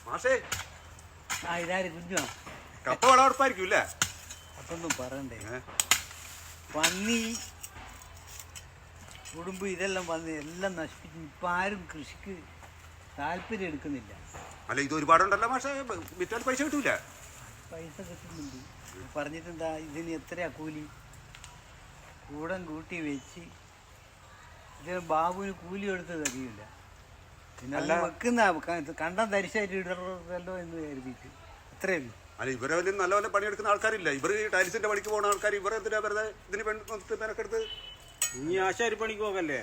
മാഷേ ഇതാര് കുഞ്ഞോ കപ്പ വിളവെടുപ്പായിരിക്കും അല്ലേ? അതൊന്നും പറയണ്ടേ. പന്നി ഉടുമ്പ് ഇതെല്ലാം വന്ന് എല്ലാം നശിപ്പിച്ചു. ഇപ്പം ആരും കൃഷിക്ക് താല്പര്യം എടുക്കുന്നില്ല. അല്ല ഇത് ഒരുപാടുണ്ടല്ലോ മാഷേ, വിറ്റാൽ പൈസ കിട്ടൂല. പൈസ കിട്ടുന്നുണ്ട്. പറഞ്ഞിട്ടെന്താ ഇതിന് എത്രയാ കൂലി? കൂടം കൂട്ടി വെച്ച് ഇതിന് ബാബുവിന് കൂലി കൊടുത്തത് അറിയില്ല. പിന്നെ വെക്കുന്ന കണ്ടം തരിശായിട്ട് ഇടറല്ലോ എന്ന് കരുതിയിട്ട് അത്രയേ. അല്ല ഇവരെ വലിയ നല്ല പണിയെടുക്കുന്ന ആൾക്കാരില്ല. ഇവർ ടൈൽസിന്റെ പണിക്ക് പോകുന്ന ആൾക്കാർ ഇവരെ എന്തിനാ വെറുതെ ഇതിന് മെനക്കെടുത്ത്? നീ ആശാരി പണിക്ക് പോകല്ലേ?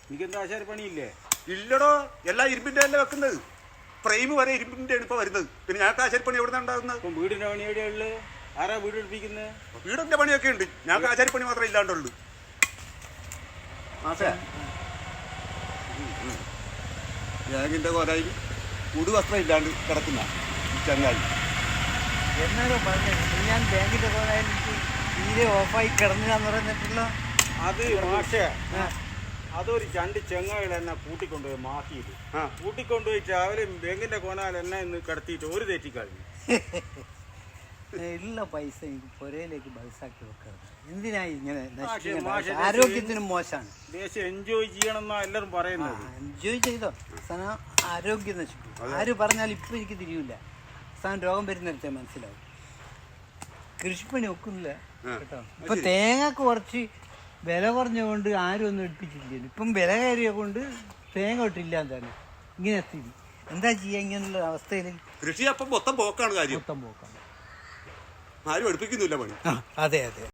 എനിക്കെന്താ ആശാരി പണിയില്ലേ? ഇല്ലടോ, എല്ലാം ഇരുമ്പിന്റെ അല്ലേ വെക്കുന്നത്. ഫ്രെയിം വരെ ഇരുമ്പിന്റെ ഇപ്പൊ വരുന്നത്. പിന്നെ ഞങ്ങൾക്ക് ആശാരിപ്പണി എവിടെ നിന്നുണ്ടാകുന്നത്? ഇപ്പം വീടിന്റെ പണി എവിടെയാ ഉള്ളത്? ആരാ വീട് എടുപ്പിക്കുന്നത്? വീടിന്റെ പണിയൊക്കെ ഉണ്ട്, ഞങ്ങൾക്ക് ആശാരിപ്പണി മാത്രമേ ഇല്ലാണ്ടുള്ളൂ. മാഷേ ബാങ്കിന്റെ കോലായി ഉടുവസ്ത്രം ഇല്ലാണ്ട് കിടക്കുന്ന ചങ്ങായി എന്നാലോ പറഞ്ഞത് ഞാൻ ബാങ്കിന്റെ കോലായി തീരെ ഓഫായി കിടന്നില്ലാന്ന് പറഞ്ഞിട്ടുള്ള അത് മാഷേ, അതൊരു രണ്ട് ചെങ്ങായികൾ എന്നെ കൂട്ടിക്കൊണ്ടുപോയി മാഹിയിൽ കൂട്ടിക്കൊണ്ടുപോയി രാവിലെ ബാങ്കിന്റെ കോനാൽ എന്നെ ഇന്ന് കിടത്തിയിട്ട് ഒരു തെറ്റിക്കഴിഞ്ഞു. ഉള്ള പൈസ എനിക്ക് പുരയിലേക്ക് ബസാക്കി വെക്കാറ് എന്തിനായി ഇങ്ങനെ? ആരോഗ്യത്തിനും മോശമാണ്. ദേശം എൻജോയ് ചെയ്യണം എന്നാ എല്ലാവരും പറയുന്നത്. എൻജോയ് ചെയ്തോ, അവസാനം ആരോഗ്യം നശിക്കും. ആര് പറഞ്ഞാൽ ഇപ്പം എനിക്ക് തിരിയില്ല. അവസാനം രോഗം വരുന്നിടത്തെ മനസ്സിലാവും. കൃഷിപ്പണി ഒക്കുന്നില്ല കേട്ടോ. ഇപ്പം തേങ്ങക്ക് കുറച്ച് വില കുറഞ്ഞുകൊണ്ട് ആരും ഒന്നും എടുപ്പിച്ചില്ല. ഇപ്പം വില കയറിയ കൊണ്ട് തേങ്ങ ഇട്ടില്ല എന്താണ് ഇങ്ങനെ സ്ഥിതി. എന്താ ചെയ്യുക ഇങ്ങനെയുള്ള അവസ്ഥയിൽ? കൃഷി അപ്പം മൊത്തം പോക്കാണ് കാര്യം. മൊത്തം പോക്കാണ്, ആരും എടുപ്പിക്കുന്നില്ല പണി. അതെ അതെ.